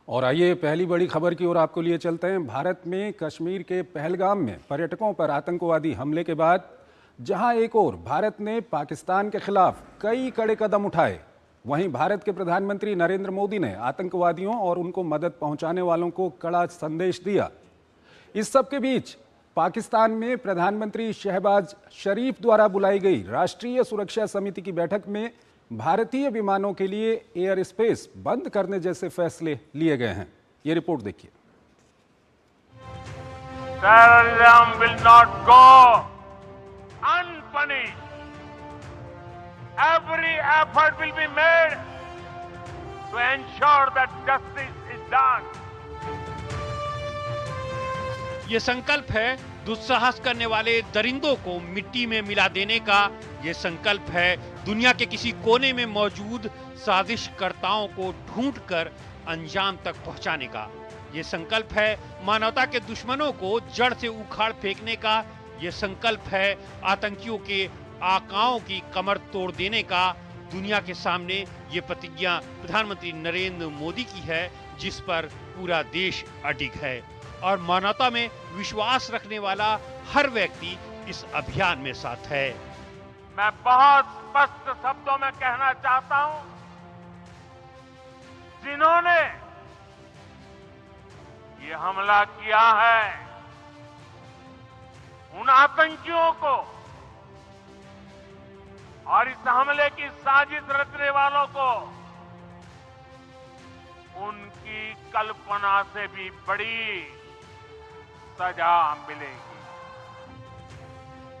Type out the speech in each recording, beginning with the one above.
और आइए पहली बड़ी खबर की ओर आपको लिए चलते हैं। भारत में कश्मीर के पहलगाम में पर्यटकों पर आतंकवादी हमले के बाद जहां एक ओर भारत ने पाकिस्तान के खिलाफ कई कड़े कदम उठाए, वहीं भारत के प्रधानमंत्री नरेंद्र मोदी ने आतंकवादियों और उनको मदद पहुंचाने वालों को कड़ा संदेश दिया। इस सब के बीच पाकिस्तान में प्रधानमंत्री शहबाज शरीफ द्वारा बुलाई गई राष्ट्रीय सुरक्षा समिति की बैठक में भारतीय विमानों के लिए एयर स्पेस बंद करने जैसे फैसले लिए गए हैं। ये रिपोर्ट देखिए। Terrorism will not go unpunished. Every effort will be made to ensure that justice is done. ये संकल्प है दुस्साहस करने वाले दरिंदों को मिट्टी में मिला देने का। ये संकल्प है दुनिया के किसी कोने में मौजूद साजिशकर्ताओं को ढूंढकर अंजाम तक पहुंचाने का। ये संकल्प है मानवता के दुश्मनों को जड़ से उखाड़ फेंकने का। ये संकल्प है आतंकियों के आकाओं की कमर तोड़ देने का। दुनिया के सामने ये प्रतिज्ञा प्रधानमंत्री नरेंद्र मोदी की है, जिस पर पूरा देश अडिग है और मानवता में विश्वास रखने वाला हर व्यक्ति इस अभियान में साथ है। मैं बहुत स्पष्ट शब्दों में कहना चाहता हूं, जिन्होंने ये हमला किया है, उन आतंकियों को और इस हमले की साजिश रचने वालों को उनकी कल्पना से भी बड़ी सजा मिलेगी।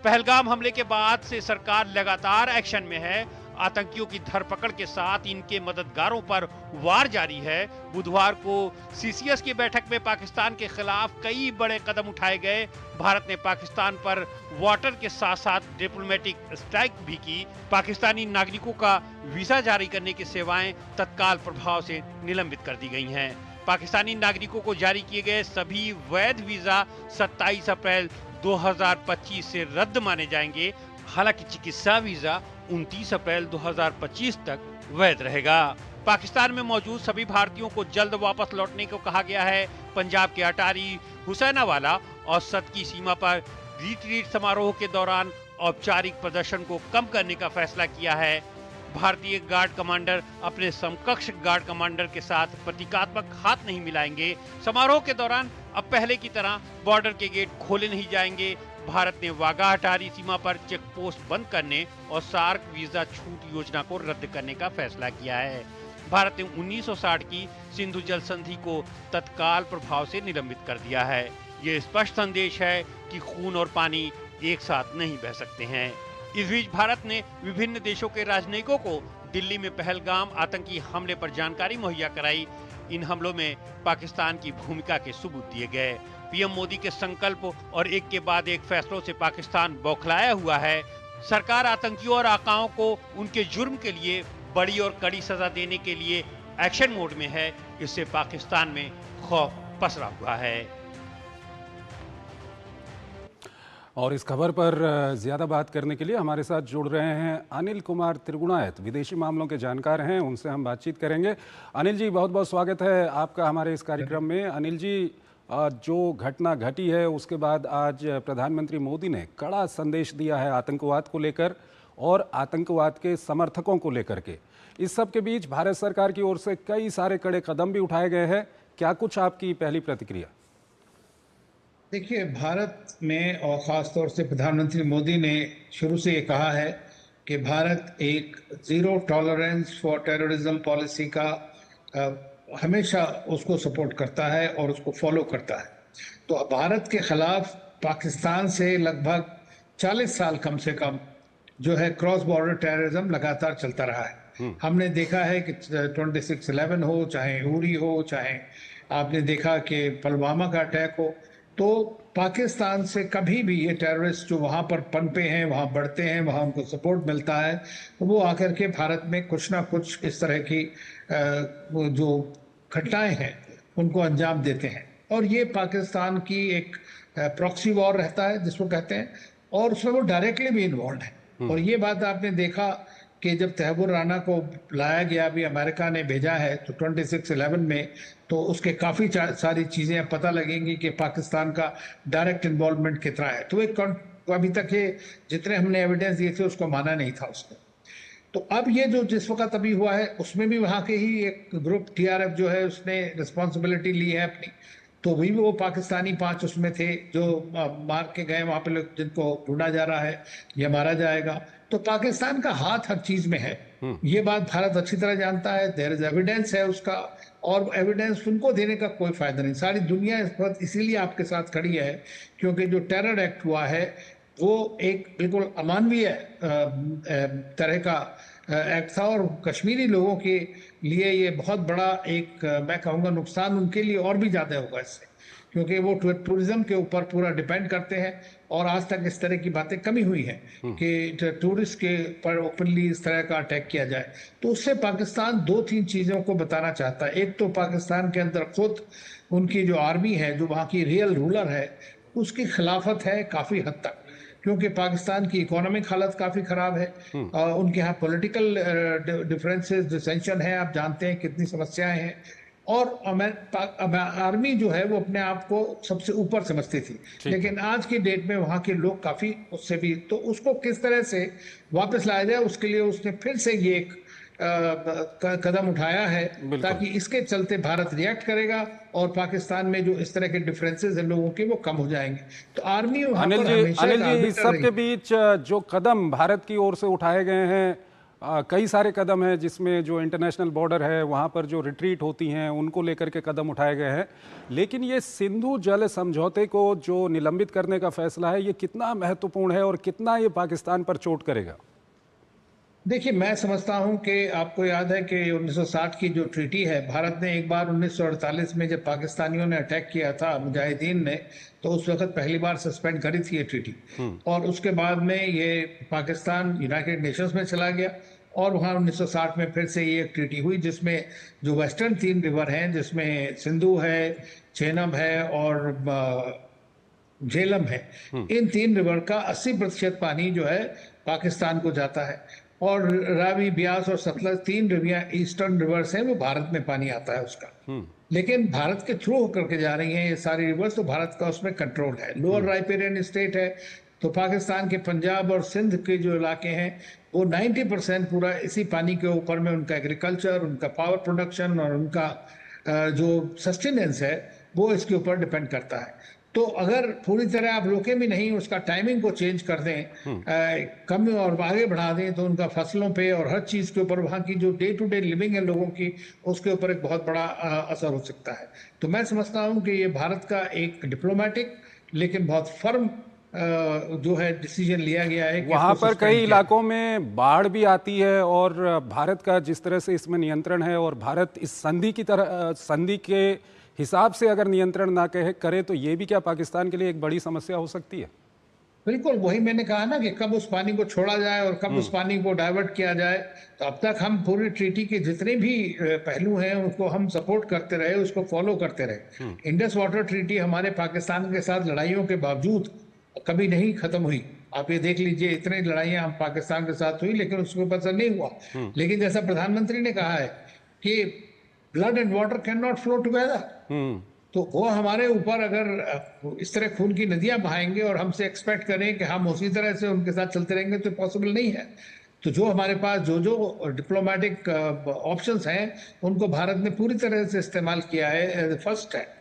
पहलगाम हमले के बाद से सरकार लगातार एक्शन में है। आतंकियों की धरपकड़ के साथ इनके मददगारों पर वार जारी है। बुधवार को सीसीएस की बैठक में पाकिस्तान के खिलाफ कई बड़े कदम उठाए गए। भारत ने पाकिस्तान पर वाटर के साथ साथ डिप्लोमेटिक स्ट्राइक भी की। पाकिस्तानी नागरिकों का वीजा जारी करने की सेवाएं तत्काल प्रभाव से निलंबित कर दी गई हैं। पाकिस्तानी नागरिकों को जारी किए गए सभी वैध वीजा 27 अप्रैल 2025 से रद्द माने जाएंगे। हालांकि चिकित्सा वीजा 29 अप्रैल 2025 तक वैध रहेगा। पाकिस्तान में मौजूद सभी भारतीयों को जल्द वापस लौटने को कहा गया है। पंजाब के अटारी, हुसैनावाला और सत की सीमा पर रिट्रीट समारोह के दौरान औपचारिक प्रदर्शन को कम करने का फैसला किया है। भारतीय गार्ड कमांडर अपने समकक्ष गार्ड कमांडर के साथ प्रतीकात्मक हाथ नहीं मिलाएंगे। समारोह के दौरान अब पहले की तरह बॉर्डर के गेट खोले नहीं जाएंगे। भारत ने वाघा अटारी सीमा पर चेक पोस्ट बंद करने और सार्क वीजा छूट योजना को रद्द करने का फैसला किया है। भारत ने 1960 की सिंधु जल संधि को तत्काल प्रभाव से निलंबित कर दिया है। ये स्पष्ट संदेश है कि खून और पानी एक साथ नहीं बह सकते हैं। इस बीच भारत ने विभिन्न देशों के राजनयिकों को दिल्ली में पहलगाम आतंकी हमले पर जानकारी मुहैया कराई। इन हमलों में पाकिस्तान की भूमिका के सबूत दिए गए। पीएम मोदी के संकल्प और एक के बाद एक फैसलों से पाकिस्तान बौखलाया हुआ है। सरकार आतंकियों और आकाओं को उनके जुर्म के लिए बड़ी और कड़ी सजा देने के लिए एक्शन मोड में है। इससे पाकिस्तान में खौफ पसरा हुआ है। और इस खबर पर ज़्यादा बात करने के लिए हमारे साथ जुड़ रहे हैं अनिल कुमार त्रिगुणायत, विदेशी मामलों के जानकार हैं। उनसे हम बातचीत करेंगे। अनिल जी, बहुत बहुत स्वागत है आपका हमारे इस कार्यक्रम में। अनिल जी, जो घटना घटी है उसके बाद आज प्रधानमंत्री मोदी ने कड़ा संदेश दिया है आतंकवाद को लेकर और आतंकवाद के समर्थकों को लेकर के। इस सब के बीच भारत सरकार की ओर से कई सारे कड़े कदम भी उठाए गए हैं। क्या कुछ आपकी पहली प्रतिक्रिया? देखिए, भारत में और ख़ास तौर से प्रधानमंत्री मोदी ने शुरू से ये कहा है कि भारत एक zero tolerance for terrorism policy का हमेशा उसको सपोर्ट करता है और उसको फॉलो करता है। तो भारत के ख़िलाफ़ पाकिस्तान से लगभग 40 साल कम से कम जो है क्रॉस बॉर्डर टेररिज्म लगातार चलता रहा है। हमने देखा है कि 26/11 हो, चाहे उरी हो, चाहे आपने देखा कि पुलवामा का अटैक हो, तो पाकिस्तान से कभी भी ये टेररिस्ट जो वहाँ पर पनपे हैं, वहाँ बढ़ते हैं, वहाँ उनको सपोर्ट मिलता है, तो वो आकर के भारत में कुछ ना कुछ इस तरह की जो घटनाएं हैं उनको अंजाम देते हैं। और ये पाकिस्तान की एक प्रॉक्सी वॉर रहता है जिसको कहते हैं, और उसमें वो डायरेक्टली भी इन्वॉल्व है। और ये बात आपने देखा कि जब तहव्वुर राना को लाया गया, अभी अमेरिका ने भेजा है तो 26/11 में, तो उसके काफ़ी सारी चीज़ें अब पता लगेंगी कि पाकिस्तान का डायरेक्ट इन्वॉल्वमेंट कितना है। तो एक अभी तक ये जितने हमने एविडेंस दिए थे उसको माना नहीं था उसने। तो अब ये जो जिस वक्त अभी हुआ है उसमें भी वहाँ के ही एक ग्रुप TRF जो है उसने रिस्पॉन्सिबिलिटी ली है अपनी, तो भी वो पाकिस्तानी 5 उसमें थे जो मार के गए वहाँ पे लोग, जिनको ढूंढा जा रहा है या मारा जाएगा। तो पाकिस्तान का हाथ हर चीज में है, ये बात भारत अच्छी तरह जानता है। देयर इज एविडेंस है उसका, और एविडेंस उनको देने का कोई फायदा नहीं। सारी दुनिया इस वक्त इसीलिए आपके साथ खड़ी है क्योंकि जो टेरर एक्ट हुआ है वो एक बिल्कुल अमानवीय तरह का एक्ट था, और कश्मीरी लोगों के लिए ये बहुत बड़ा एक मैं कहूँगा नुकसान उनके लिए और भी ज़्यादा होगा इससे, क्योंकि वो टूरिज्म के ऊपर पूरा डिपेंड करते हैं। और आज तक इस तरह की बातें कमी हुई हैं कि टूरिस्ट के पर ओपनली इस तरह का अटैक किया जाए। तो उससे पाकिस्तान 2-3 चीज़ों को बताना चाहता है। एक तो पाकिस्तान के अंदर खुद उनकी जो आर्मी है, जो वहाँ की रियल रूलर है, उसकी खिलाफत है काफ़ी हद तक, क्योंकि पाकिस्तान की इकोनॉमिक हालत काफ़ी ख़राब है। उनके यहाँ पॉलिटिकल डिफरेंसेस, डिसेंशन है, आप जानते हैं कितनी समस्याएं हैं। और आर्मी जो है वो अपने आप को सबसे ऊपर समझती थी, लेकिन आज की डेट में वहाँ के लोग काफ़ी उससे भी, तो उसको किस तरह से वापस लाया जाए उसके लिए उसने फिर से ये एक कदम उठाया है, ताकि इसके चलते भारत रिएक्ट करेगा और पाकिस्तान में जो इस तरह के डिफरेंसेस हैं लोगों के वो कम हो जाएंगे। तो आर्मी अनिल जी इस सब के बीच जो कदम भारत की ओर से उठाए गए हैं, कई सारे कदम हैं जिसमें जो इंटरनेशनल बॉर्डर है वहाँ पर जो रिट्रीट होती हैं उनको लेकर के कदम उठाए गए हैं, लेकिन ये सिंधु जल समझौते को जो निलंबित करने का फैसला है ये कितना महत्वपूर्ण है और कितना ये पाकिस्तान पर चोट करेगा? देखिए, मैं समझता हूं कि आपको याद है कि 1960 की जो ट्रीटी है, भारत ने एक बार 1948 में जब पाकिस्तानियों ने अटैक किया था मुजाहिदीन ने, तो उस वक्त पहली बार सस्पेंड करी थी ये ट्रीटी। और उसके बाद में ये पाकिस्तान यूनाइटेड नेशंस में चला गया और वहाँ 1960 में फिर से ये एक ट्रीटी हुई जिसमें जो वेस्टर्न 3 रिवर हैं, जिसमें सिंधु है, चेनाब है और झेलम है, इन 3 रिवर का 80% पानी जो है पाकिस्तान को जाता है। और रावी, ब्यास और सतलज 3 रिवर ईस्टर्न रिवर्स हैं, वो भारत में पानी आता है उसका। लेकिन भारत के थ्रू होकर के जा रही हैं ये सारी रिवर्स, तो भारत का उसमें कंट्रोल है। लोअर राइपेरियन स्टेट है, तो पाकिस्तान के पंजाब और सिंध के जो इलाके हैं वो 90% पूरा इसी पानी के ऊपर में उनका एग्रीकल्चर, उनका पावर प्रोडक्शन और उनका जो सस्टेनेंस है वो इसके ऊपर डिपेंड करता है। तो अगर पूरी तरह आप रोके भी नहीं, उसका टाइमिंग को चेंज कर दें, कम और आगे बढ़ा दें, तो उनका फसलों पे और हर चीज़ के ऊपर, वहाँ की जो डे टू डे लिविंग है लोगों की, उसके ऊपर एक बहुत बड़ा असर हो सकता है। तो मैं समझता हूँ कि ये भारत का एक डिप्लोमेटिक लेकिन बहुत फर्म जो है डिसीजन लिया गया है। वहाँ पर कई इलाकों में बाढ़ भी आती है और भारत का जिस तरह से इसमें नियंत्रण है, और भारत इस संधि के हिसाब से अगर नियंत्रण ना करे तो ये भी क्या पाकिस्तान के लिए एक बड़ी समस्या हो सकती है? बिल्कुल, वही मैंने कहा ना कि कब उस पानी को छोड़ा जाए और कब उस पानी को डाइवर्ट किया जाए। तो अब तक हम पूरी ट्रीटी के जितने भी पहलू हैं उसको हम सपोर्ट करते रहे, उसको फॉलो करते रहे। इंडस वाटर ट्रीटी हमारे पाकिस्तान के साथ लड़ाइयों के बावजूद कभी नहीं खत्म हुई। आप ये देख लीजिए, इतनी लड़ाइयां हम पाकिस्तान के साथ हुई लेकिन उसके ऊपर असर नहीं हुआ। लेकिन जैसा प्रधानमंत्री ने कहा है कि blood and water can not flow together, तो वो हमारे ऊपर अगर इस तरह खून की नदियां बहाएंगे और हमसे एक्सपेक्ट करें कि हम उसी तरह से उनके साथ चलते रहेंगे तो पॉसिबल नहीं है। तो जो हमारे पास जो डिप्लोमेटिक ऑप्शंस हैं उनको भारत ने पूरी तरह से इस्तेमाल किया है as a first step.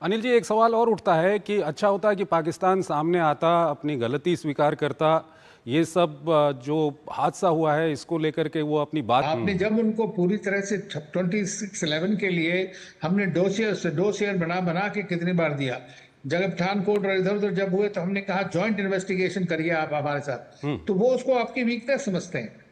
Anil ji, एक सवाल और उठता है कि अच्छा होता है कि पाकिस्तान सामने आता, अपनी गलती स्वीकार करता, ये सब जो हादसा हुआ है इसको लेकर के वो अपनी बात, आपने जब उनको पूरी तरह से 26/11 के लिए हमने डोसियर बना के कितनी बार दिया, जब पठानकोट और इधर उधर जब हुए तो हमने कहा जॉइंट इन्वेस्टिगेशन करिए आप हमारे साथ, तो वो उसको आपकी वीकनेस समझते हैं।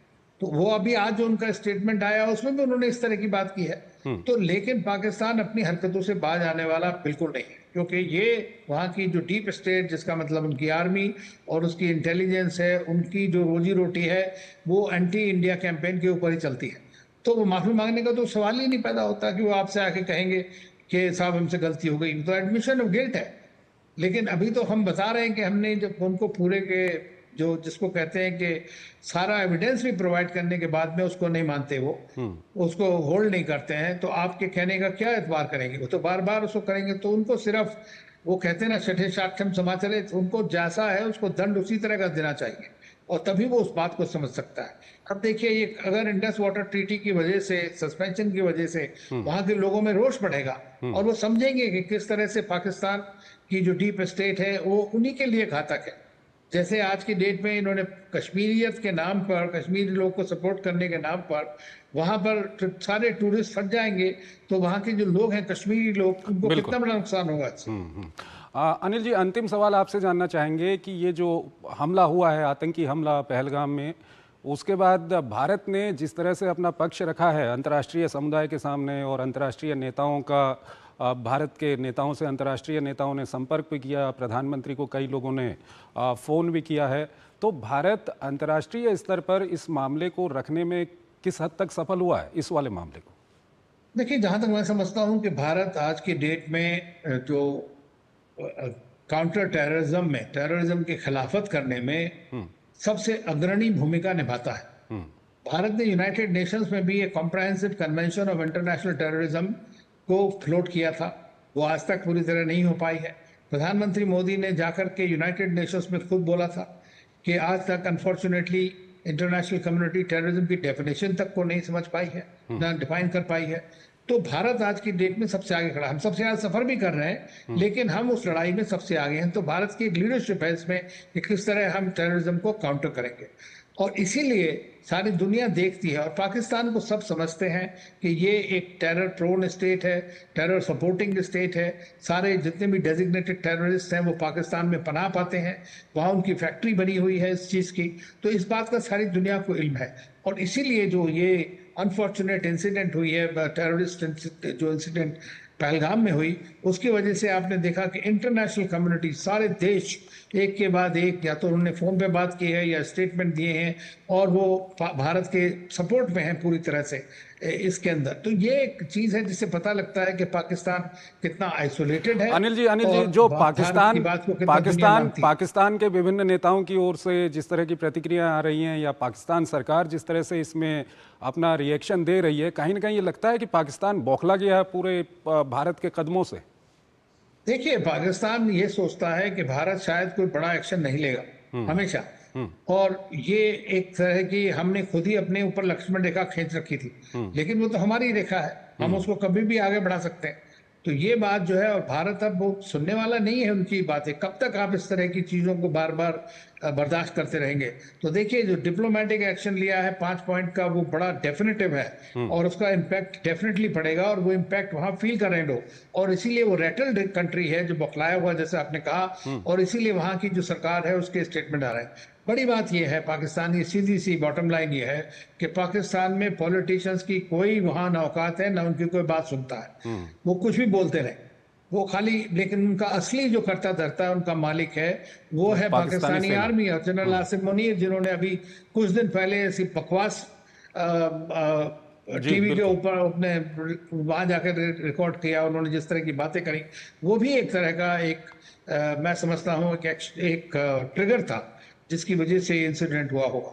तो वो अभी आज जो उनका स्टेटमेंट आया उसमें भी उन्होंने इस तरह की बात की है। तो लेकिन पाकिस्तान अपनी हरकतों से बाज आने वाला बिल्कुल नहीं है, क्योंकि ये वहाँ की जो डीप स्टेट, जिसका मतलब उनकी आर्मी और उसकी इंटेलिजेंस है, उनकी जो रोजी रोटी है वो एंटी इंडिया कैंपेन के ऊपर ही चलती है। तो वो माफी मांगने का तो सवाल ही नहीं पैदा होता कि वो आपसे आके कहेंगे कि साहब हमसे गलती हो गई, तो एडमिशन ऑफ गिल्ट है। लेकिन अभी तो हम बता रहे हैं कि हमने जब उनको पूरे के जो जिसको कहते हैं कि सारा एविडेंस भी प्रोवाइड करने के बाद में उसको नहीं मानते, वो उसको होल्ड नहीं करते हैं, तो आपके कहने का क्या एतबार करेंगे? वो तो बार बार उसको करेंगे। तो उनको सिर्फ वो कहते हैं ना, छठे साक्षम समा चले, तो उनको जैसा है उसको दंड उसी तरह का देना चाहिए, और तभी वो उस बात को समझ सकता है। अब देखिए, ये अगर इंडस वाटर ट्रीटी की वजह से, सस्पेंशन की वजह से वहां के लोगों में रोष बढ़ेगा और वो समझेंगे कि किस तरह से पाकिस्तान की जो डीप स्टेट है वो उन्हीं के लिए घातक है। जैसे आज की डेट में इन्होंने कश्मीरियत के नाम पर, कश्मीरी लोग को सपोर्ट करने के नाम पर वहां पर सारे टूरिस्ट फंस जाएंगे, तो वहां के जो लोग हैं कश्मीरी लोग, उनको कितना बड़ा नुकसान होगा इससे। अनिल जी, अंतिम सवाल आपसे जानना चाहेंगे कि ये जो हमला हुआ है, आतंकी हमला पहलगाम में, उसके बाद भारत ने जिस तरह से अपना पक्ष रखा है अंतर्राष्ट्रीय समुदाय के सामने, और अंतर्राष्ट्रीय नेताओं का, भारत के नेताओं से अंतर्राष्ट्रीय नेताओं ने संपर्क भी किया, प्रधानमंत्री को कई लोगों ने फ़ोन भी किया है, तो भारत अंतर्राष्ट्रीय स्तर पर इस मामले को रखने में किस हद तक सफल हुआ है, इस वाले मामले को? देखिए, जहां तक मैं समझता हूं कि भारत आज की डेट में जो काउंटर टेररिज्म में, टेररिज्म की खिलाफत करने में सबसे अग्रणी भूमिका निभाता है। भारत ने यूनाइटेड नेशंस में भी एक comprehensive convention of international terrorism को फ्लोट किया था, वो आज तक पूरी तरह नहीं हो पाई है। प्रधानमंत्री मोदी ने जाकर के यूनाइटेड नेशंस में खुद बोला था कि आज तक अनफॉर्चुनेटली इंटरनेशनल कम्युनिटी टेररिज्म की डेफिनेशन तक को नहीं समझ पाई है, ना डिफाइन कर पाई है। तो भारत आज की डेट में सबसे आगे खड़ा है। हम सबसे ज्यादा सफर भी कर रहे हैं, लेकिन हम उस लड़ाई में सबसे आगे हैं। तो भारत की एक लीडरशिप है इसमें कि किस तरह हम टेररिज्म को काउंटर करेंगे, और इसीलिए सारी दुनिया देखती है और पाकिस्तान को सब समझते हैं कि ये एक टेरर प्रोन स्टेट है, टेरर सपोर्टिंग स्टेट है। सारे जितने भी डेजिग्नेटेड टेररिस्ट हैं वो पाकिस्तान में पनाह पाते हैं, वहाँ उनकी फैक्ट्री बनी हुई है इस चीज़ की। तो इस बात का सारी दुनिया को इल्म है, और इसीलिए जो ये अनफॉर्चुनेट इंसिडेंट हुई है, टेररिस्ट जो इंसिडेंट पहलगाम में हुई, उसकी वजह से आपने देखा कि इंटरनेशनल कम्युनिटी, सारे देश एक के बाद एक या तो उन्होंने फ़ोन पे बात की है या स्टेटमेंट दिए हैं, और वो भारत के सपोर्ट में हैं पूरी तरह से इसके अंदर। तो ये एक चीज़ है जिससे पता लगता है कि पाकिस्तान कितना आइसोलेटेड है। अनिल जी, जो पाकिस्तान के विभिन्न नेताओं की ओर से जिस तरह की प्रतिक्रिया आ रही हैं, या पाकिस्तान सरकार जिस तरह से इसमें अपना रिएक्शन दे रही है, कहीं ना कहीं ये लगता है कि पाकिस्तान बौखला गया है पूरे भारत के कदमों से। देखिए, पाकिस्तान ये सोचता है कि भारत शायद कोई बड़ा एक्शन नहीं लेगा हमेशा, और ये एक तरह की हमने खुद ही अपने ऊपर लक्ष्मण रेखा खींच रखी थी, लेकिन वो तो हमारी रेखा है, हम उसको कभी भी आगे बढ़ा सकते हैं। तो ये बात जो है, और भारत अब वो सुनने वाला नहीं है उनकी बातें। कब तक आप इस तरह की चीज़ों को बार बार बर्दाश्त करते रहेंगे? तो देखिए, जो डिप्लोमेटिक एक्शन लिया है 5 पॉइंट का, वो बड़ा डेफिनेटिव है, और उसका इम्पैक्ट डेफिनेटली पड़ेगा, और वो इम्पैक्ट वहाँ फील कर रहे हैं लोग, और इसीलिए वो रेटल्ड कंट्री है, जो बौखलाया हुआ जैसे आपने कहा, और इसीलिए वहाँ की जो सरकार है उसके स्टेटमेंट आ रहे हैं। बड़ी बात यह है पाकिस्तान की, सीधी सी बॉटम लाइन ये है कि पाकिस्तान में पॉलिटिशियंस की कोई वहाँ ना औकात है, ना उनकी कोई बात सुनता है। वो कुछ भी बोलते रहे, वो खाली, लेकिन उनका असली जो करता धरता है, उनका मालिक है, वो है पाकिस्तानी आर्मी और जनरल आसिम मुनीर, जिन्होंने अभी कुछ दिन पहले ऐसी बकवास टीवी के ऊपर अपने वहां जाकर रिकॉर्ड किया। उन्होंने जिस तरह की बातें करी, वो भी एक तरह का मैं समझता हूँ एक ट्रिगर था जिसकी वजह से इंसिडेंट हुआ होगा।